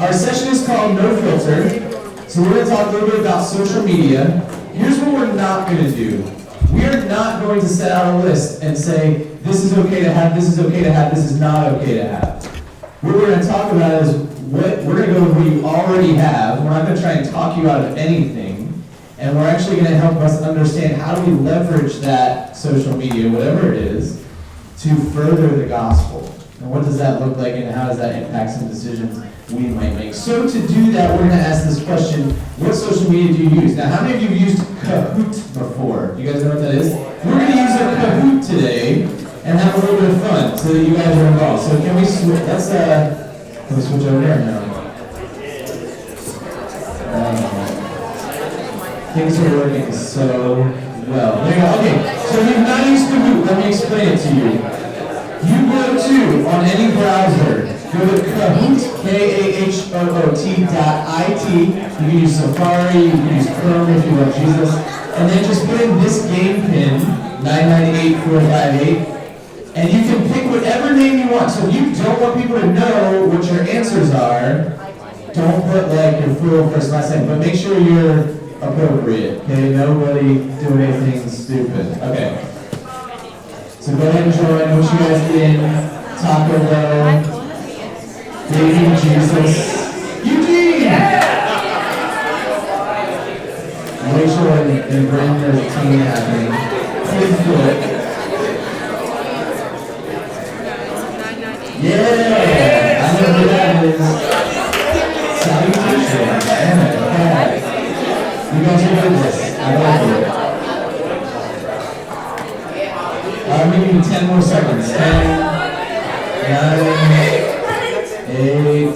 Our session is called No Filter. So we're going to talk a little bit about social media. Here's what we're not going to do. We are not going to set out a list and say, this is okay to have, this is okay to have, this is not okay to have. What we're going to talk about is what we're going to go with what you already have. We're not going to try and talk you out of anything. And we're actually going to help us understand how do we leverage that social media, whatever it is, to further the gospel. And what does that look like, and how does that impact some decisions we might make? So to do that, we're going to ask this question: what social media do you use? Now, how many of you have used Kahoot before? You guys know what that is? We're going to use a Kahoot today and have a little bit of fun so that you guys are involved. So can we switch? Can we switch over there now? Things are working so well. There you go. Okay, so if you've not used Kahoot, let me explain it to you. You go to, on any browser, go to Kahoot, K-A-H-O-O-T.it. You can use Safari, you can use Chrome if you love Jesus. And then just put in this game pin, 998458, and you can pick whatever name you want. So if you don't want people to know what your answers are, don't put like your full first last name, but make sure you're appropriate, okay? Nobody do anything stupid. Okay. So go ahead and join. What you guys get in? Taco Bell. Baby Jesus. Eugene! Rachel and Brandon, there's a team happening. Please do it. Yeah! I know who that is. Salutations. Yeah. You guys are good at this. I like it. Maybe 10 more seconds. 10, 9, 8,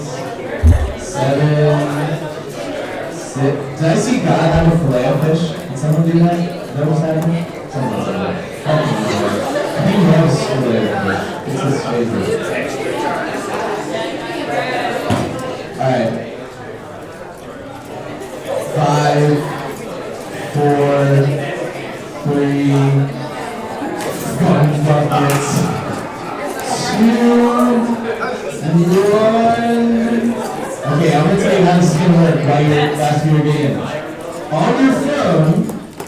7, 6. Did I see God have a filet-o-fish? Did someone do that? Is that what's happening? Someone did that. He loves filet-o-fish. It's his favorite. Alright. 5, 4, 3, 1 buckets, 2, 1. Okay, I'm going to tell you how this is going to work while you're last year game. On your phone,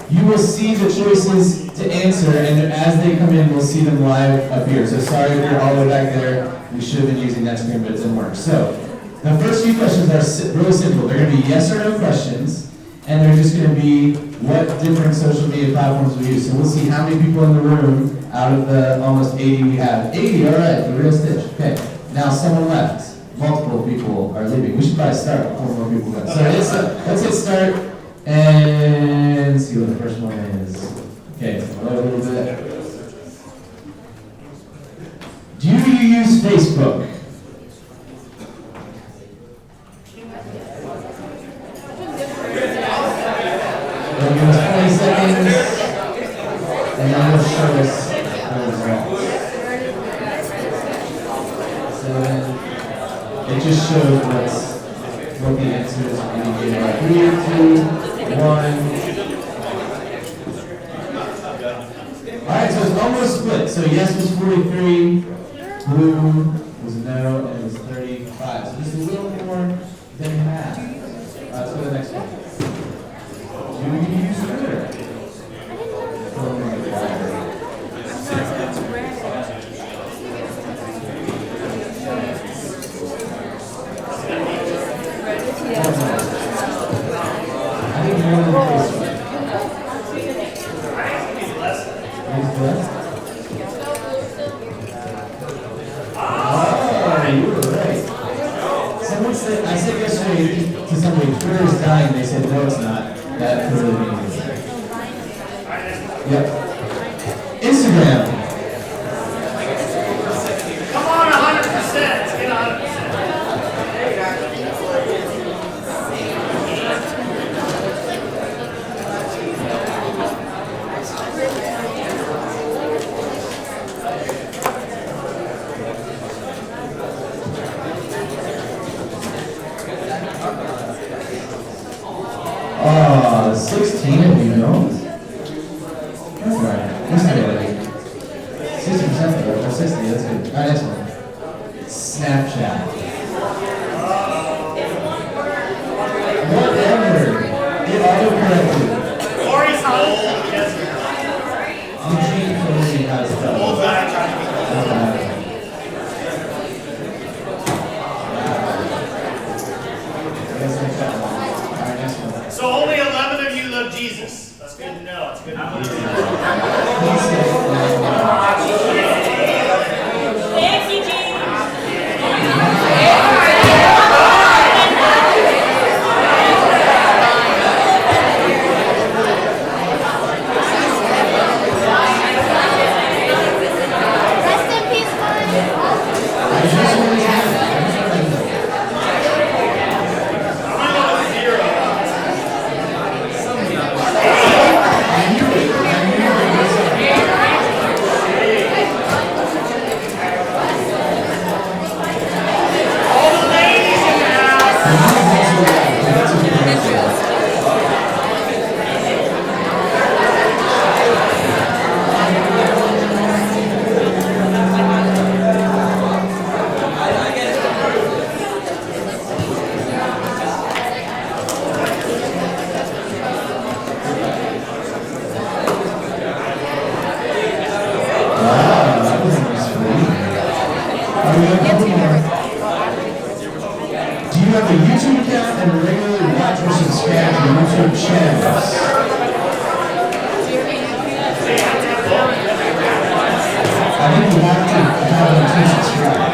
you will see the choices to answer, and as they come in, we'll see them live up here. So sorry if you're all the way back there. We should have been using that screen, but it didn't work. So the first few questions are really simple. They're going to be yes or no questions, and they're just going to be what different social media platforms we use. So we'll see how many people in the room out of the almost 80 we have. 80, all right, the real stitch. Okay, now someone left. Multiple people are leaving. We should probably start before more people go. So let's hit start and see what the first one is. Okay, load a little bit. Do you use Facebook? We'll give us 20 seconds, and then we'll show us the results. 7. It just shows what the answer is when you get it. 3, 2, 1. Alright, so it's almost split. So yes was 43, blue was no, and it was 35. So just a little more than half. Let's go to the next one. Do you use Twitter? Oh my God. I think more than Facebook. Oh, you were right. Someone said, I said yesterday to somebody, Twitter is dying. They said, no, it's not. That really means it. Yep. Instagram. Come on, 100%. Get 100%. Oh, 16 of you know. That's right. That's not really. 60% though, or 60, that's good. Alright, next one. Snapchat. have a YouTube account and regularly watch or subscribe to YouTube channels. I think you have to have them to subscribe.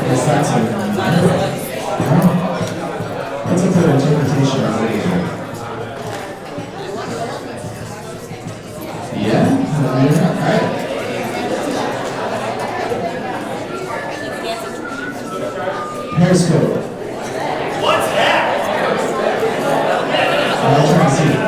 Yes, that's it. That's up to the interpretation of radio. Yeah? Alright. Periscope. What's that? I'll try to see it.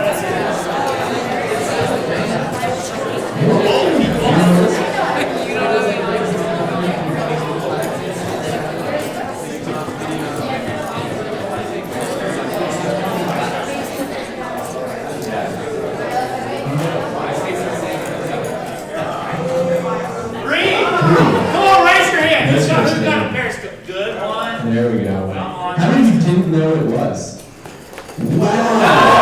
There we go. How many of you didn't know what it was? Wow!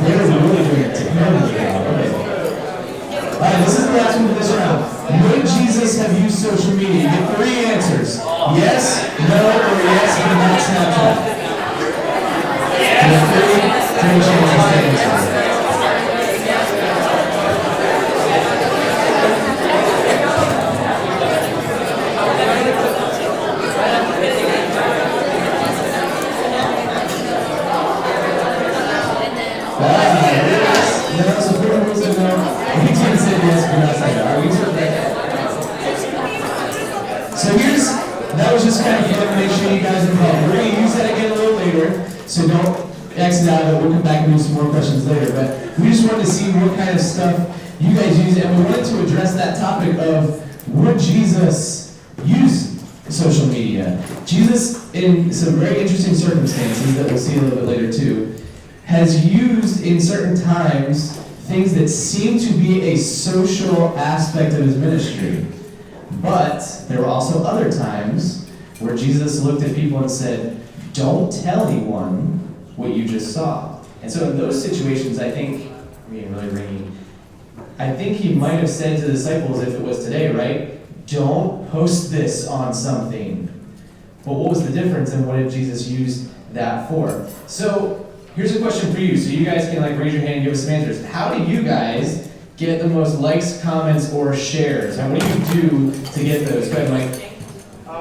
They were really doing a terrible job. Okay. Alright, this is the last one for this round. Would Jesus have used social media? You get 3 answers. Yes, no, or yes, but not Snapchat. You have 3 chances to answer. So that was just kind of fun to make sure you guys are involved. We're going to use that again a little later, so don't exit out of it. We'll come back and do some more questions later. But we just wanted to see what kind of stuff you guys use, and we wanted to address that topic of would Jesus use social media? Jesus, in some very interesting circumstances that we'll see a little bit later too, has used in certain times things that seem to be a social aspect of his ministry. But there were also other times where Jesus looked at people and said, don't tell anyone what you just saw. And so in those situations, I think, really ringing, I think he might have said to the disciples, if it was today, right? Don't post this on something. But what was the difference and what did Jesus use that for? So here's a question for you. So you guys can raise your hand and give us some answers. How do you guys get the most likes, comments, or shares? And what do you do to get those? Go ahead, Mike. I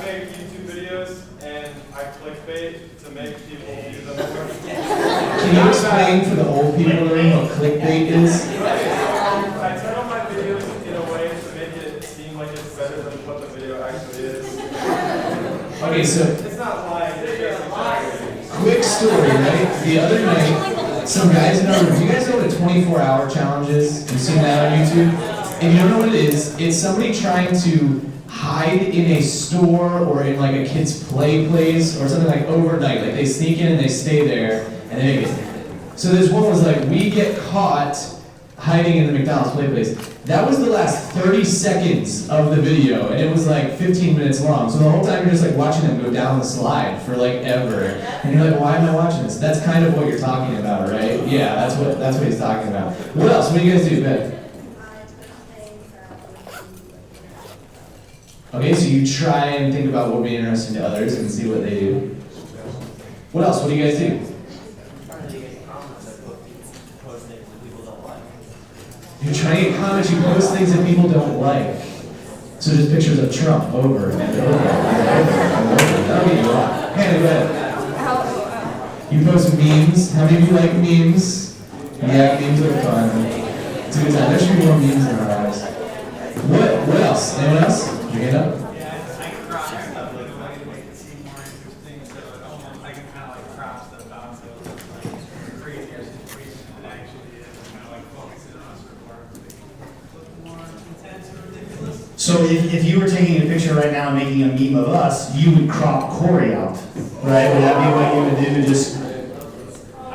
make YouTube videos and I clickbait to make people view them more. Can you explain for the old people in the room what clickbait is? I turn on my videos in a way to make it seem like it's better than what the video actually is. Okay, so It's not lying, it's basically lying. quick story, right? The other night, some guys in our room, do you guys know what a 24-hour challenge is? You've seen that on YouTube? If you don't know what it is, it's somebody trying to hide in a store or in a kid's play place or something overnight. They sneak in and they stay there and they make it. So this one was we get caught hiding in the McDonald's play place. That was the last 30 seconds of the video, and it was 15 minutes long. So the whole time you're just watching them go down the slide for ever. And you're why am I watching this? That's kind of what you're talking about, right? Yeah, that's what he's talking about. What else? What do you guys do, Ben? Okay, so you try and think about what would be interesting to others and see what they do. What else? What do you guys do? You're trying to get comments, you post things that people don't like. So just pictures of Trump over and over and over and over. That'll get you off. Hannah, go ahead. You post memes. How many of you like memes? Yeah, memes are fun. It's a good time. There should be more memes in our lives. What else? Anyone else? Bring it up. So if you were taking a picture right now and making a meme of us, you would crop Cory out, right? Would that be what you would do? I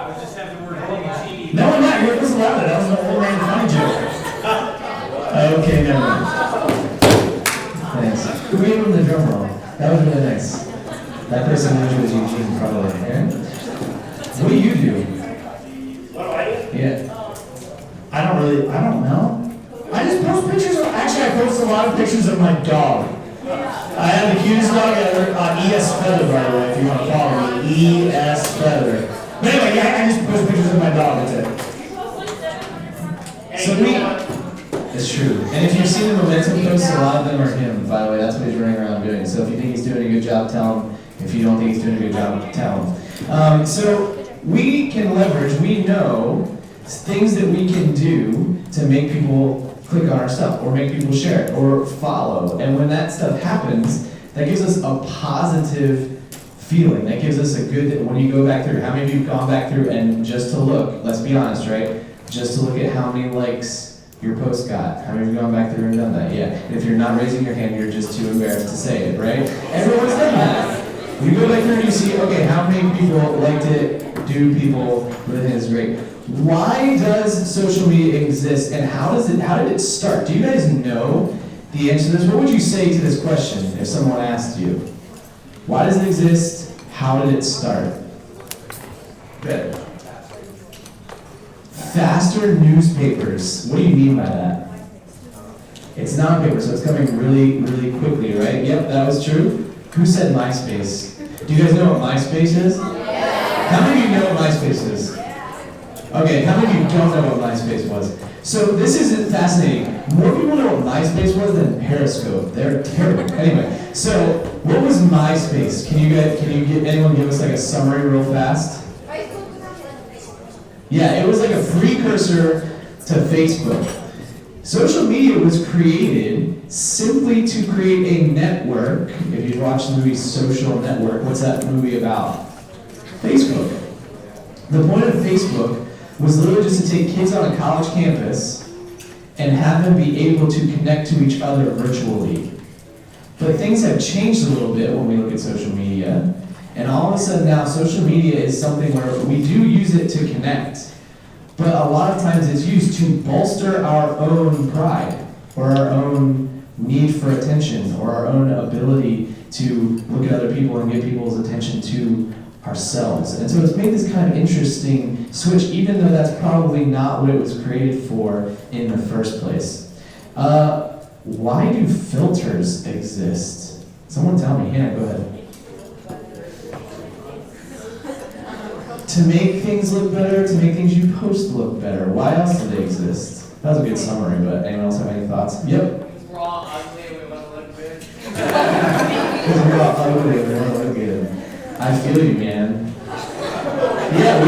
would just have the word LGBT. No, I'm not. You're just allowed it. That was an old man funny joke. Okay, never mind. Thanks. Who gave him the drum roll? That was really nice. That person usually was Eugene, probably. Aaron? What do you do? What do I do? Yeah. I don't know. I just post I post a lot of pictures of my dog. I have the cutest dog ever, ES Feather, by the way, if you want to follow me, ES Feather. But anyway, yeah, I just post pictures of my dog, that's it. So it's true. And if you've seen the momentum posts, a lot of them are him, by the way. That's what he's running around doing. So if you think he's doing a good job, tell him. If you don't think he's doing a good job, tell him. So we can leverage, we know things that we can do to make people click on our stuff, or make people share it, or follow. And when that stuff happens, that gives us a positive feeling. That gives us a good, when you go back through, how many of you have gone back through and just to look, let's be honest, right? Just to look at how many likes your post got. How many of you have gone back through and done that? Yeah. And if you're not raising your hand, you're just too embarrassed to say it, right? Everyone's done that. You go back through and you see, okay, how many people liked it? Do people really think it's great? Why does social media exist, and how did it start? Do you guys know the answer to this? What would you say to this question if someone asked you? Why does it exist? How did it start? Good. Faster newspapers. What do you mean by that? It's non-paper, so it's coming really, really quickly, right? Yep, that was true. Who said MySpace? Do you guys know what MySpace is? How many of you know what MySpace is? Okay, how many of you don't know what MySpace was? So this is fascinating. More people know what MySpace was than Periscope. They're terrible. Anyway, so what was MySpace? Can anyone give us like a summary real fast? Yeah, it was like a precursor to Facebook. Social media was created simply to create a network. If you've watched the movie Social Network, what's that movie about? Facebook. The point of Facebook was literally just to take kids on a college campus and have them be able to connect to each other virtually. But things have changed a little bit when we look at social media, and all of a sudden now social media is something where we do use it to connect, but a lot of times it's used to bolster our own pride, or our own need for attention, or our own ability to look at other people and get people's attention to ourselves. And so it's made this kind of interesting switch, even though that's probably not what it was created for in the first place. Why do filters exist? Someone tell me. Hannah, go ahead. To make things look better, to make things you post look better. Why else do they exist? That was a good summary, but anyone else have any thoughts? Yep. We're all ugly and we want to look good. Because we're all ugly and we want to look good. I feel you, man. Yeah,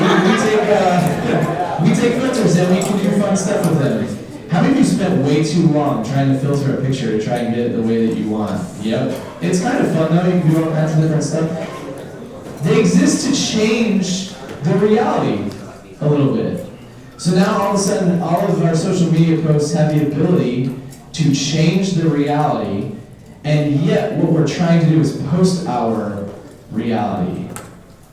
we take filters and we can do fun stuff with them. How many of you spent way too long trying to filter a picture to try and get it the way that you want? Yep. It's kind of fun though, you can do all kinds of different stuff. They exist to change the reality a little bit. So now all of a sudden, all of our social media posts have the ability to change the reality, and yet what we're trying to do is post our reality.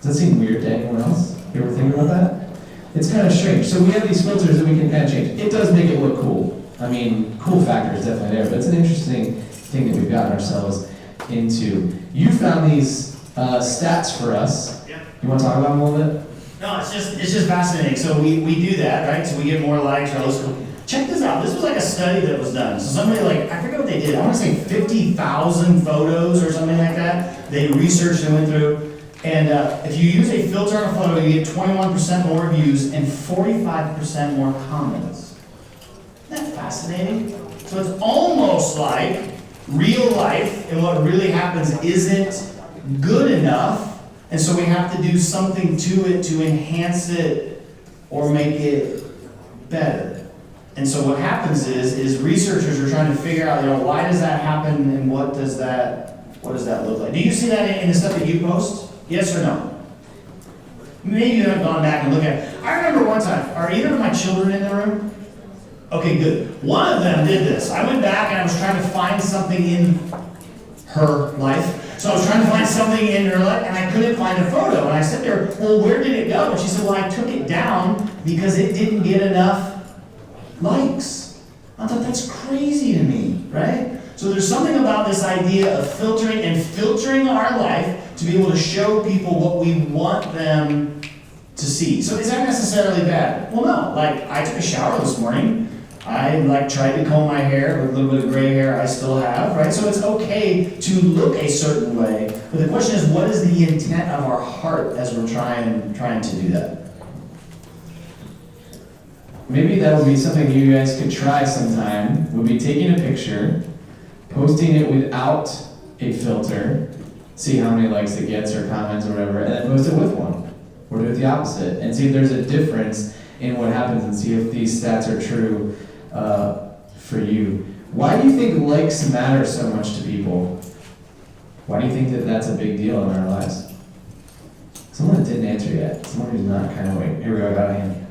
Does that seem weird to anyone else? You ever think about that? It's kind of strange. So we have these filters that we can kind of change. It does make it look cool. I mean, cool factor is definitely there, but it's an interesting thing that we've gotten ourselves into. You found these stats for us. Yeah. You want to talk about them a little bit? No, it's just fascinating. So we do that, right? So we get more likes, or check this out. This was like a study that was done. So somebody I forget what they did. I want to say 50,000 photos or something like that. They researched and went through. And if you use a filter on a photo, you get 21% more views and 45% more comments. Isn't that fascinating? So it's almost like real life and what really happens isn't good enough. And so we have to do something to it to enhance it or make it better. And so what happens is researchers are trying to figure out, why does that happen and what does that look like? Do you see that in the stuff that you post? Yes or no? Maybe you haven't gone back and looked at it. I remember one time, are either of my children in the room? Okay, good. One of them did this. I went back and I was trying to find something in her life. So I was trying to find something in her life and I couldn't find a photo. And I said to her, well, where did it go? And she said, well, I took it down because it didn't get enough likes. I thought that's crazy to me, right? So there's something about this idea of filtering our life to be able to show people what we want them to see. So is that necessarily bad? Well, no. I took a shower this morning. I like tried to comb my hair with a little bit of gray hair I still have, right? So it's okay to look a certain way, but the question is, what is the intent of our heart as we're trying to do that? Maybe that would be something you guys could try sometime, would be taking a picture, posting it without a filter, see how many likes it gets or comments or whatever, and then post it with one. Or do it the opposite, and see if there's a difference in what happens and see if these stats are true for you. Why do you think likes matter so much to people? Why do you think that that's a big deal in our lives? Someone that didn't answer yet. Someone who's not kind of waiting. Here we go, I got a hand.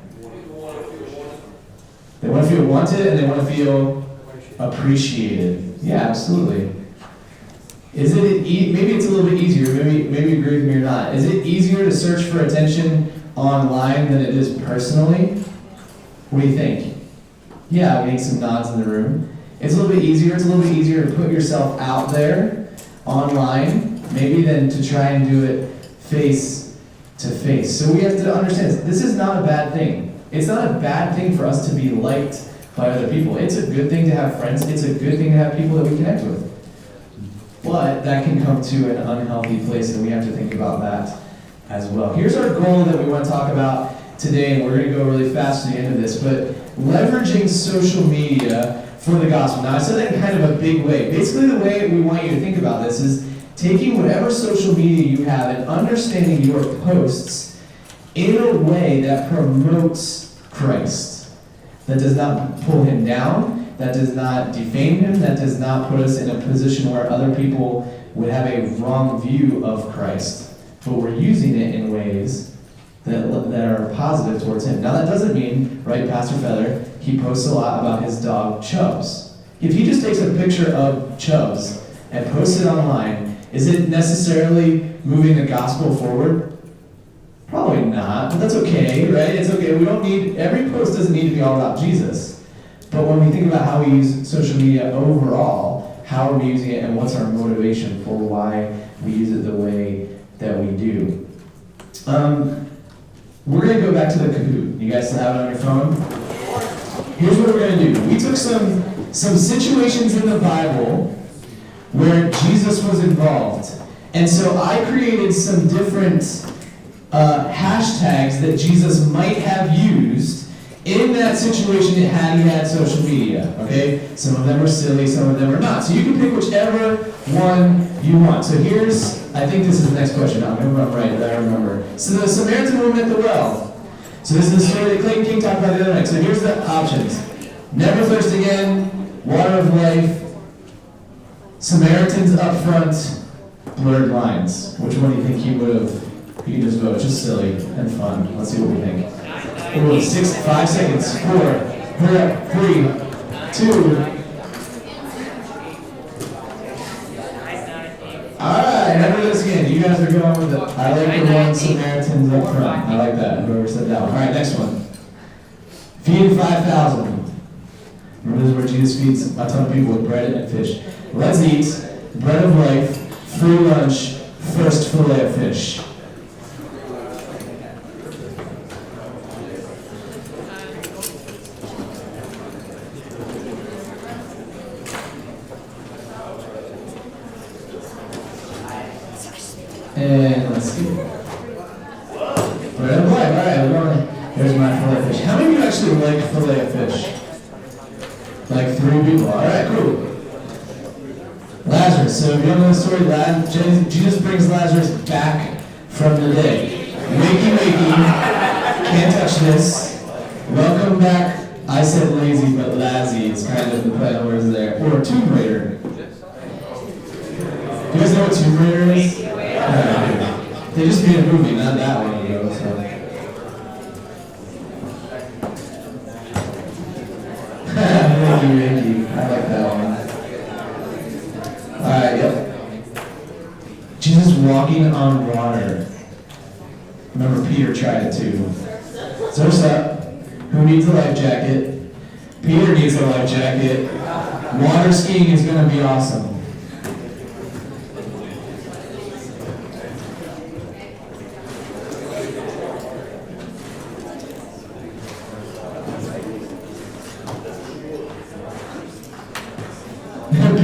They want to feel wanted and they want to feel appreciated. Yeah, absolutely. Is it maybe it's a little bit easier, maybe agree with me or not. Is it easier to search for attention online than it is personally? What do you think? Yeah, I'm getting some nods in the room. It's a little bit easier to put yourself out there online, maybe than to try and do it face to face. So we have to understand this is not a bad thing. It's not a bad thing for us to be liked by other people. It's a good thing to have friends. It's a good thing to have people that we connect with. But that can come to an unhealthy place, and we have to think about that as well. Here's our goal that we want to talk about today, and we're going to go really fast to the end of this, but leveraging social media for the gospel. Now, I said that in kind of a big way. Basically, the way we want you to think about this is taking whatever social media you have and understanding your posts in a way that promotes Christ, that does not pull him down, that does not defame him, that does not put us in a position where other people would have a wrong view of Christ, but we're using it in ways that are positive towards him. Now that doesn't mean, right, Pastor Feather, he posts a lot about his dog Chubbs. If he just takes a picture of Chubbs and posts it online, is it necessarily moving the gospel forward? Probably not, but that's okay, right? It's okay. We don't need, every post doesn't need to be all about Jesus. But when we think about how we use social media overall, how are we using it and what's our motivation for why we use it the way that we do? We're going to go back to the Kahoot. You guys still have it on your phone? Here's what we're going to do. We took some situations in the Bible where Jesus was involved. And so I created some different hashtags that Jesus might have used in that situation had he had social media, okay? Some of them are silly, some of them are not. So you can pick whichever one you want. So here's, I think this is the next question. I remember I'm right, that I remember. So the Samaritan woman at the well. So this is the story that Clayton King talked about the other night. So here's the options. Never thirst again, water of life, Samaritans up front, blurred lines. Which one do you think he would have? You can just vote. It's just silly and fun. Let's see what we think. Ooh, 5 seconds. 4. Hurry up. 3, 2. Alright, never do this again. You guys are going with it. I like the one Samaritans up front. I like that. Whoever said that one. Alright, next one. Feeding 5,000. Remember this is where Jesus feeds a ton of people with bread and fish. Let's eat. Bread of life. Free lunch. First fillet of fish. And let's see. Bread of life. Alright, we're going. Here's my fillet of fish. How many of you actually like fillet of fish? Like 3 people. Alright, cool. Lazarus. So if you don't know the story, Jesus brings Lazarus back from the dead. Wakey, can't touch this. Welcome back. I said lazy, but Lazzy is kind of the play on words there. Or Tomb Raider. You guys know what Tomb Raider is? They just made a movie, not that one ago, so. Thank you. I like that one. Alright, yep. Jesus walking on water. Remember, Peter tried it too. So what's up? Who needs a life jacket? Peter needs a life jacket. Water skiing is going to be awesome.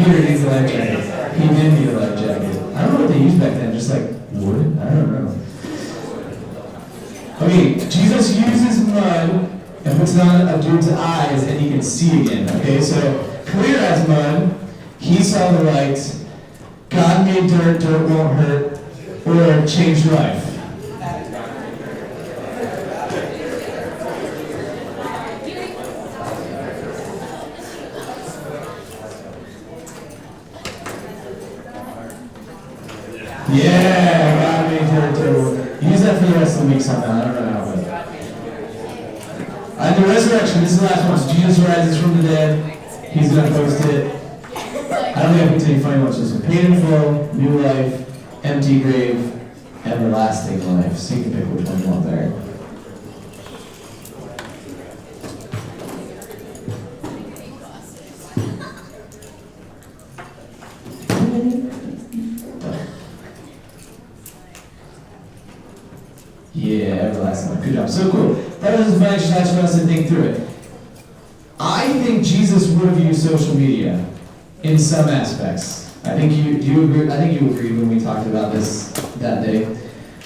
he didn't need a life jacket. He did need a life jacket. I don't know what they used back then, just like wood? I don't know. Okay, Jesus uses mud and puts it on a dude's eyes and he can see again. Okay, so clear as mud, he saw the light, God made dirt, dirt won't hurt, or changed life. Yeah, God made dirt, dirt. Use that for the rest of the week somehow. I don't know how, but. And the resurrection, this is the last one. So Jesus rises from the dead. He's going to post it. I don't think I can tell you funny ones. Just paid in full, new life, empty grave, everlasting life. So you can pick which one you want there. Yeah, everlasting life. Good job. So cool. That was a fun exercise for us to think through it. I think Jesus would have used social media in some aspects. I think you agree. I think you agreed when we talked about this that day.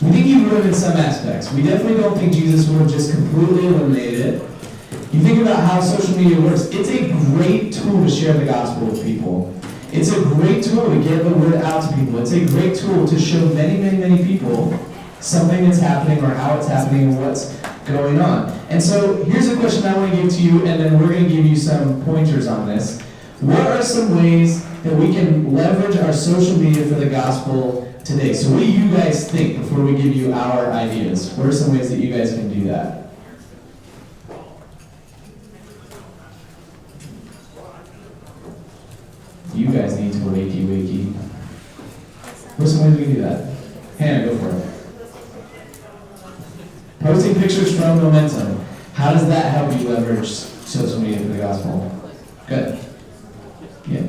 We think he would have in some aspects. We definitely don't think Jesus would have just completely eliminated it. You think about how social media works. It's a great tool to share the gospel with people. It's a great tool to get the word out to people. It's a great tool to show many, many, many people something that's happening or how it's happening and what's going on. And so here's a question I want to give to you, and then we're going to give you some pointers on this. What are some ways that we can leverage our social media for the gospel today? So what do you guys think before we give you our ideas? What are some ways that you guys can do that? You guys need to wakey. What's some ways we can do that? Hannah, go for it. Posting pictures from Momentum. How does that help you leverage social media for the gospel? Good. Yeah.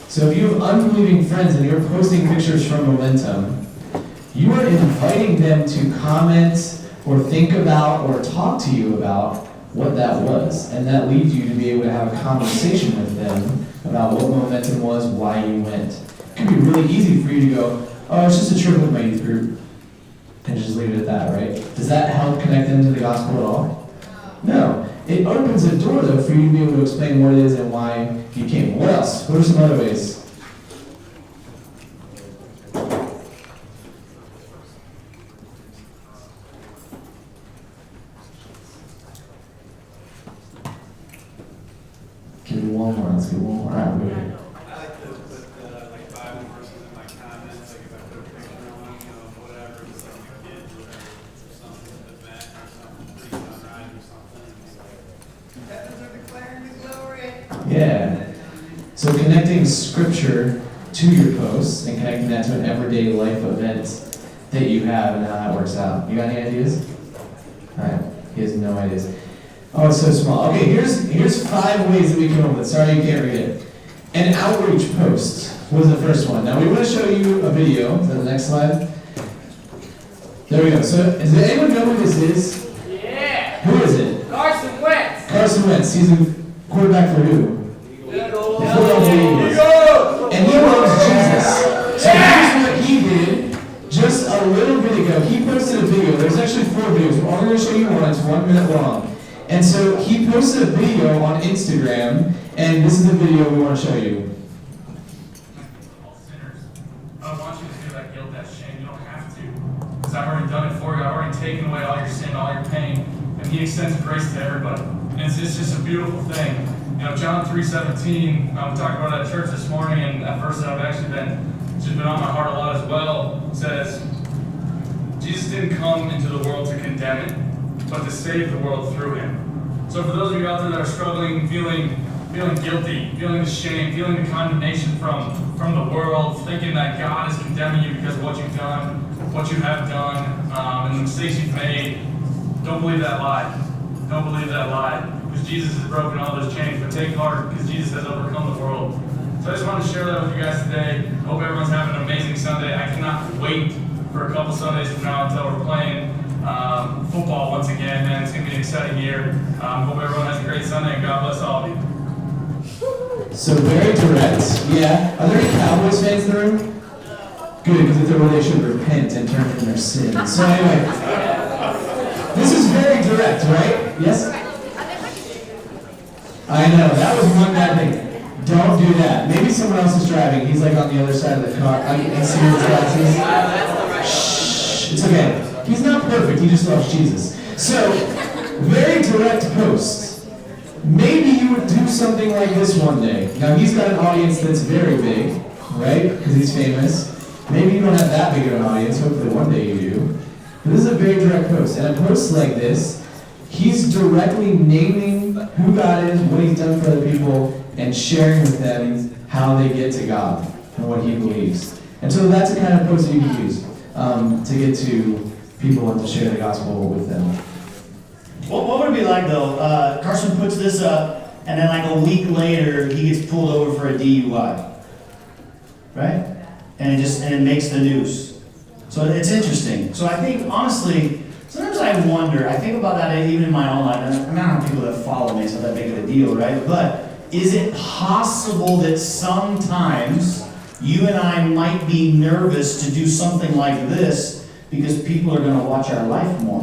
So if you have unbelieving friends and you're posting pictures from Momentum, you are inviting them to comment or think about or talk to you about what that was. And that leads you to be able to have a conversation with them about what Momentum was, why you went. It can be really easy for you to go, oh, it's just a trip with my youth group, and just leave it at that, right? Does that help connect them to the gospel at all? No. It opens a door, though, for you to be able to explain what it is and why you came. What else? What are some other ways? Give me one more. Let's get one more. All right, we're here. I like to put like Bible verses in my comments, like if I put a picture on, whatever, it's like my kids or something at the event or something, preaching on ride or something. It's like, heavens are declaring His glory. Yeah. So connecting scripture to your posts and connecting that to an everyday life event that you have and how that works out. You got any ideas? All right. He has no ideas. Oh, it's so small. Okay, here's 5 ways that we come up with. Sorry you can't read it. An outreach post was the first one. Now we want to show you a video. Is that the next slide? There we go. So does anyone know who this is? Yeah! Who is it? Carson Wentz! Carson Wentz. He's a quarterback for who? Eagles! The Philadelphia Eagles. And he loves Jesus. So here's what he did just a little bit ago. He posted a video. There's actually 4 videos. We're only going to show you one. It's 1 minute long. And so he posted a video on Instagram, and this is the video we want to show you. Sinners, I don't want you to feel that guilt, that shame. You don't have to. Because I've already done it for you. I've already taken away all your sin, all your pain. And He extends grace to everybody. And it's just a beautiful thing. John 3:17, we talked about it at church this morning, and that verse that I've actually it's just been on my heart a lot as well, says, Jesus didn't come into the world to condemn it, but to save the world through Him. So for those of you out there that are struggling, feeling guilty, feeling the shame, feeling the condemnation from the world, thinking that God is condemning you because of what you've done, what you have done, and the mistakes you've made, don't believe that lie. Don't believe that lie. Because Jesus has broken all those chains. But take heart, because Jesus has overcome the world. So I just wanted to share that with you guys today. Hope everyone's having an amazing Sunday. I cannot wait for a couple Sundays from now until we're playing football once again, man. It's going to be an exciting year. Hope everyone has a great Sunday, and God bless all of you. So very direct. Yeah. Are there any Cowboys fans in the room? Good, because if there were, they should repent and turn from their sins. So anyway, this is very direct, right? Yes? I know, that was one bad thing. Don't do that. Maybe someone else is driving. He's like on the other side of the car. I can see his glasses. Shh, it's okay. He's not perfect, he just loves Jesus. So, very direct post. Maybe you would do something like this one day. Now he's got an audience that's very big, right? Because he's famous. Maybe you don't have that big of an audience, hopefully one day you do. But this is a very direct post. And a post like this, he's directly naming who God is, what he's done for other people, and sharing with them how they get to God and what he believes. And so that's the kind of post that you can use to get to people and to share the gospel with them. What would it be like though? Carson puts this up, and then like a week later, he gets pulled over for a DUI, right? And it makes the news. So it's interesting. So I think honestly, sometimes I wonder. I think about that even in my own life. And I don't have people that follow me. It's not that big of a deal, right? But is it possible that sometimes you and I might be nervous to do something like this because people are going to watch our life more?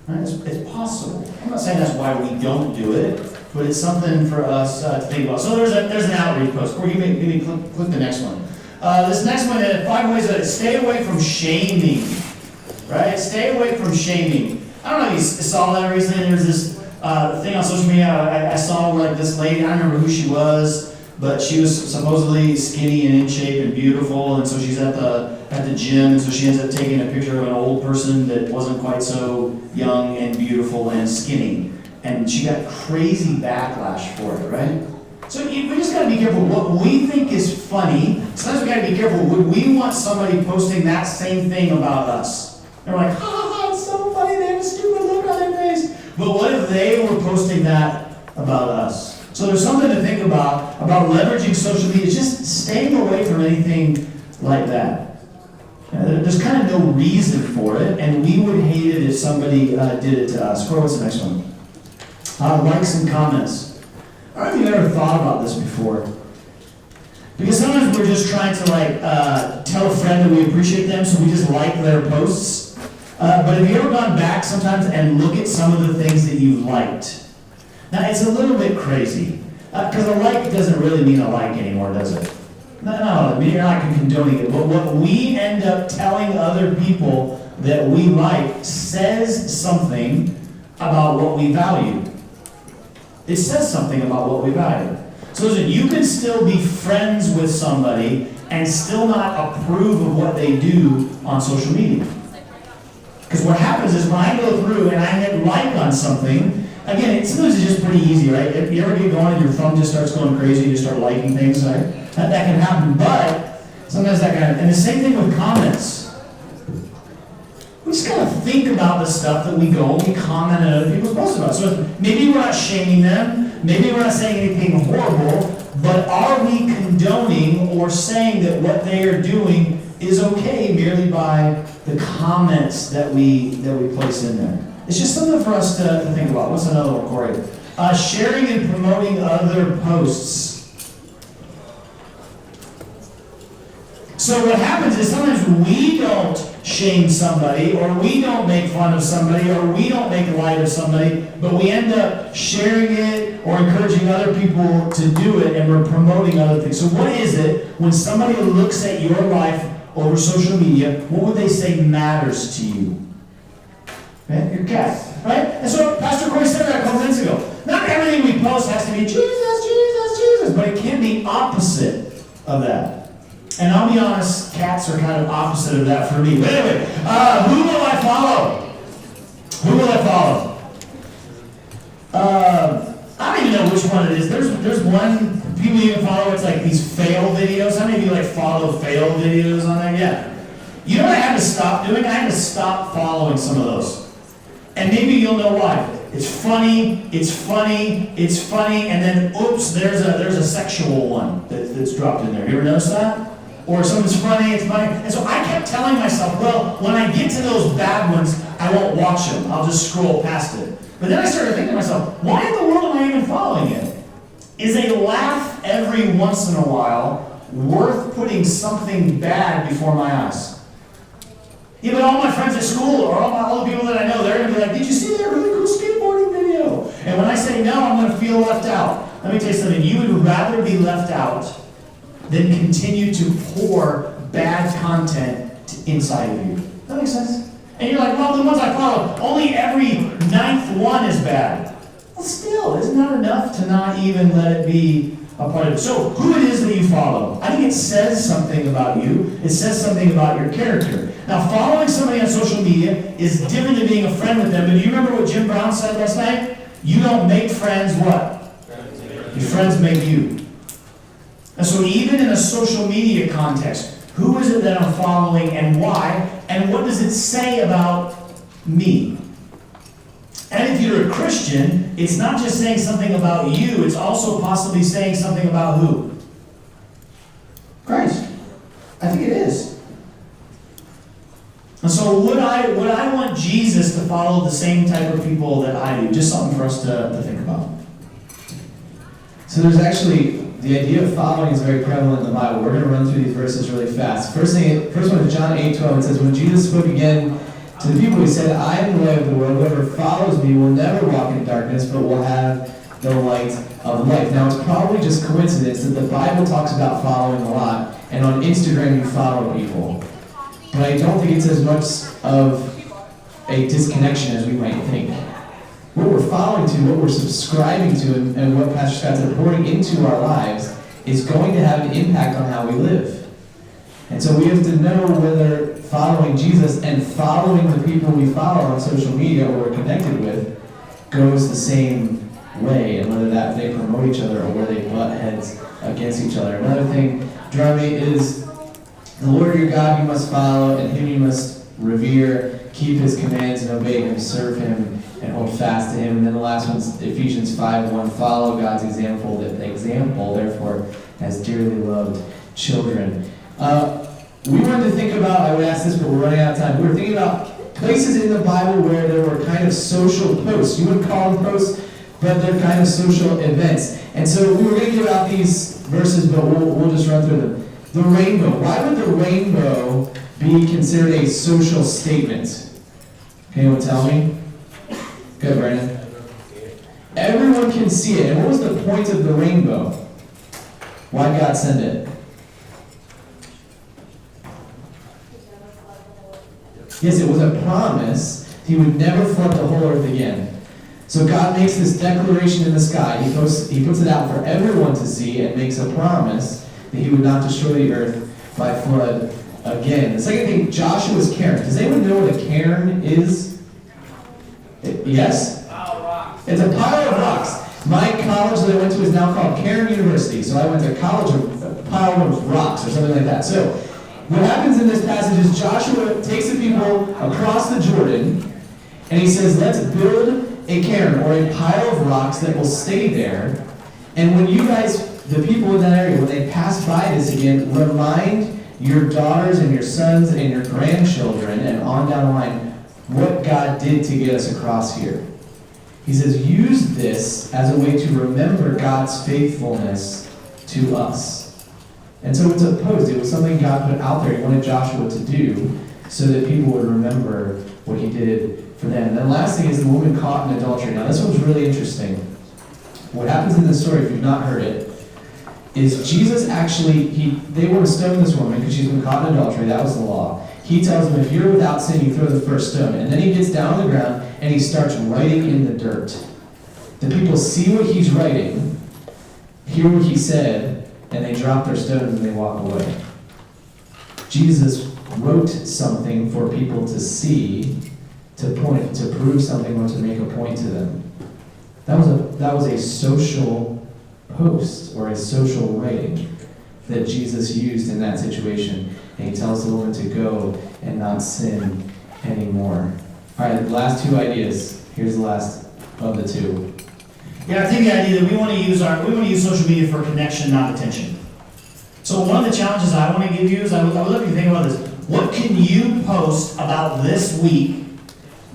Right? It's possible. I'm not saying that's why we don't do it, but it's something for us to think about. So there's an outreach post. Or give me click the next one. This next one, 5 ways that stay away from shaming. Right? Stay away from shaming. I don't know if you saw that recently. There's this thing on social media. I saw like this lady. I don't remember who she was, but she was supposedly skinny and in shape and beautiful, and so she's at the gym, and so she ends up taking a picture of an old person that wasn't quite so young and beautiful and skinny, and she got crazy backlash for it, right? So we just got to be careful. What we think is funny, sometimes we got to be careful. Would we want somebody posting that same thing about us? They're like, ha, it's so funny, they have a stupid look on their face. But what if they were posting that about us? So there's something to think about leveraging social media, just staying away from anything like that. There's kind of no reason for it, and we would hate it if somebody did it to us. Cory, what's the next one? Likes and comments. I don't know if you've ever thought about this before. Because sometimes we're just trying to tell a friend that we appreciate them, so we just like their posts. But have you ever gone back sometimes and look at some of the things that you've liked? Now, it's a little bit crazy, because a like doesn't really mean a like anymore, does it? No, I mean, you're not condoning it, but what we end up telling other people that we like says something about what we value. It says something about what we value. So listen, you can still be friends with somebody and still not approve of what they do on social media. Because what happens is when I go through and I hit like on something, again, sometimes it's just pretty easy, right? If you ever get going and your thumb just starts going crazy and you start liking things, right? That can happen, but sometimes that can happen. And the same thing with comments. We just gotta think about the stuff that we go and we comment on other people's posts about. So maybe we're not shaming them, maybe we're not saying anything horrible, but are we condoning or saying that what they are doing is okay merely by the comments that we place in there? It's just something for us to think about. What's another one, Cory? Sharing and promoting other posts. So what happens is sometimes we don't shame somebody, or we don't make fun of somebody, or we don't make light of somebody, but we end up sharing it or encouraging other people to do it, and we're promoting other things. So what is it when somebody looks at your life over social media, what would they say matters to you? Right? Your cat, right? And so Pastor Cory said that a couple minutes ago. Not everything we post has to be Jesus, Jesus, Jesus, but it can be opposite of that. And I'll be honest, cats are kind of opposite of that for me. But anyway, who will I follow? Who will I follow? I don't even know which one it is. There's one, people even follow, it's like these fail videos. How many of you follow fail videos on there? Yeah. You know what I had to stop doing? I had to stop following some of those. And maybe you'll know why. It's funny, and then oops, there's a sexual one that's dropped in there. You ever notice that? Or something's funny, it's funny. And so I kept telling myself, well, when I get to those bad ones, I I won't watch them. I'll just scroll past it. But then I started thinking to myself, why in the world am I even following it? Is a laugh every once in a while worth putting something bad before my eyes? Even all my friends at school, or all the people that I know, they're going to be like, did you see that really cool skateboarding video? And when I say no, I'm going to feel left out. Let me tell you something. You would rather be left out than continue to pour bad content inside of you. Does that make sense? And you're like, well, the ones I follow, only every 9th one is bad. Well, still, isn't that enough to not even let it be a part of it? So, who it is that you follow? I think it says something about you. It says something about your character. Now, following somebody on social media is different than being a friend with them. But do you remember what Jim Brown said last night? You don't make friends what? Your friends make you. And so even in a social media context, who is it that I'm following and why? And what does it say about me? And if you're a Christian, it's not just saying something about you, it's also possibly saying something about who? Christ. I think it is. And so would I want Jesus to follow the same type of people that I do? Just something for us to think about. So there's actually, the idea of following is very prevalent in the Bible. We're going to run through these verses really fast. First one is John 8:12. It says, when Jesus spoke again to the people, he said, I am the light of the world. Whoever follows me will never walk in darkness, but will have the light of life. Now, it's probably just coincidence that the Bible talks about following a lot, and on Instagram you follow people. But I don't think it's as much of a disconnection as we might think. What we're following to, what we're subscribing to, and what Pastor Scott said, pouring into our lives is going to have an impact on how we live. And so we have to know whether following Jesus and following the people we follow on social media or we're connected with goes the same way, and whether that they promote each other or where they butt heads against each other. Another thing, Jeremy, is the Lord your God you must follow, and him you must revere, keep his commands and obey him, serve him, and hold fast to him. And then the last one's Ephesians 5:1, follow God's example, therefore, as dearly loved children. We wanted to think about, I would ask this, but we're running out of time. We were thinking about places in the Bible where there were kind of social posts. You wouldn't call them posts, but they're kind of social events. And so we were going to give out these verses, but we'll just run through them. The rainbow. Why would the rainbow be considered a social statement? Can anyone tell me? Good, Brandon. Everyone can see it. And what was the point of the rainbow? Why did God send it? Yes, it was a promise he would never flood the whole earth again. So God makes this declaration in the sky. He puts it out for everyone to see and makes a promise that he would not destroy the earth by flood again. The second thing, Joshua's cairn. Does anyone know what a cairn is? Yes? It's a pile of rocks. My college that I went to is now called Cairn University. So I went to college of a pile of rocks or something like that. So what happens in this passage is Joshua takes the people across the Jordan and he says, let's build a cairn or a pile of rocks that will stay there. And when you guys, the people in that area, when they pass by this again, remind your daughters and your sons and your grandchildren and on down the line what God did to get us across here. He says, use this as a way to remember God's faithfulness to us. And so it's a post. It was something God put out there. He wanted Joshua to do so that people would remember what he did for them. And then the last thing is the woman caught in adultery. Now this one's really interesting. What happens in this story, if you've not heard it, is Jesus actually, they want to stone this woman because she's been caught in adultery. That was the law. He tells them, if you're without sin, you throw the first stone. And then he gets down on the ground and he starts writing in the dirt. The people see what he's writing, hear what he said, and they drop their stones and they walk away. Jesus wrote something for people to see, to prove something or to make a point to them. That was a social post or a social writing that Jesus used in that situation. And he tells the woman to go and not sin anymore. All right, the last two ideas. Here's the last of the two. Yeah, I think the idea that we want to use social media for connection, not attention. So one of the challenges I want to give you is I would love you to think about this. What can you post about this week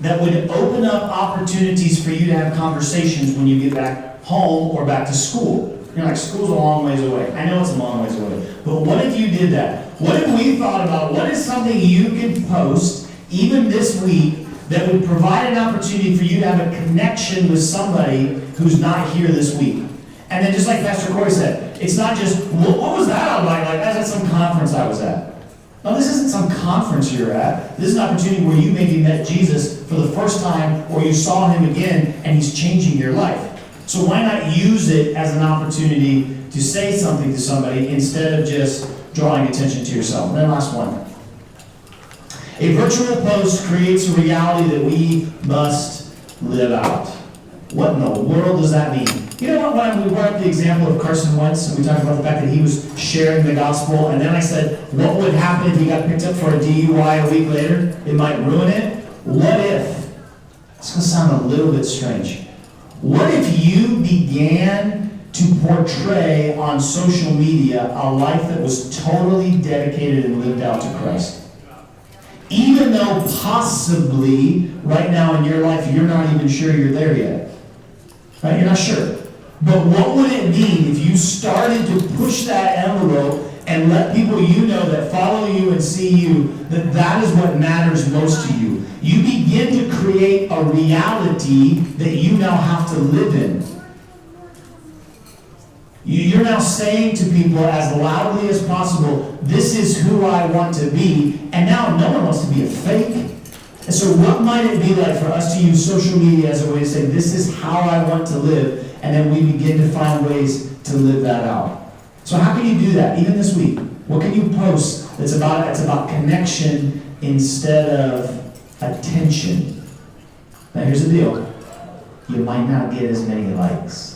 that would open up opportunities for you to have conversations when you get back home or back to school. You're like, school's a long ways away. I know it's a long ways away. But what if you did that? What if we thought about what is something you could post even this week that would provide an opportunity for you to have a connection with somebody who's not here this week? And then just like Pastor Cory said, it's not just, what was that all about? Like, that's at some conference I was at. No, this isn't some conference you're at. This is an opportunity where you maybe met Jesus for the first time, or you saw him again, and he's changing your life. So why not use it as an opportunity to say something to somebody instead of just drawing attention to yourself? And then last one. A virtual post creates a reality that we must live out. What in the world does that mean? You know what, when we brought up the example of Carson Wentz, and we talked about the fact that he was sharing the gospel, and then I said, what would happen if he got picked up for a DUI a week later? It might ruin it. What if? It's going to sound a little bit strange. What if you began to portray on social media a life that was totally dedicated and lived out to Christ? Even though possibly right now in your life you're not even sure you're there yet. Right? You're not sure. But what would it mean if you started to push that envelope and let people you know that follow you and see you, that that is what matters most to you? You begin to create a reality that you now have to live in. You're now saying to people as loudly as possible, this is who I want to be, and now no one wants to be a fake. And so what might it be like for us to use social media as a way to say, this is how I want to live, and then we begin to find ways to live that out. So how can you do that, even this week? What can you post that's about connection instead of attention? Now here's the deal. You might not get as many likes.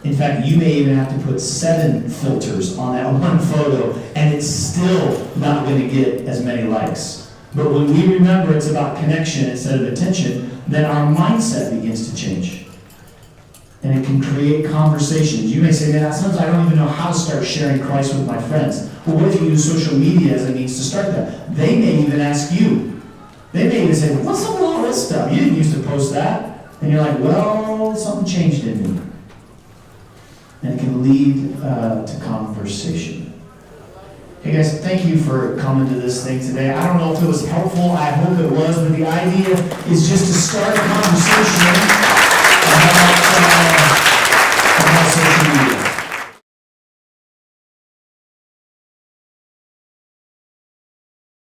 In fact, you may even have to put 7 filters on that one photo, and it's still not going to get as many likes. But when we remember it's about connection instead of attention, then our mindset begins to change. And it can create conversations. You may say, man, sometimes I don't even know how to start sharing Christ with my friends. Well, what if you use social media as a means to start that? They may even ask you. They may even say, what's up with all this stuff? You didn't used to post that. And you're like, well, something changed in me. And it can lead to conversation. Hey guys, thank you for coming to this thing today. I don't know if it was helpful. I hope it was. But the idea is just to start a conversation about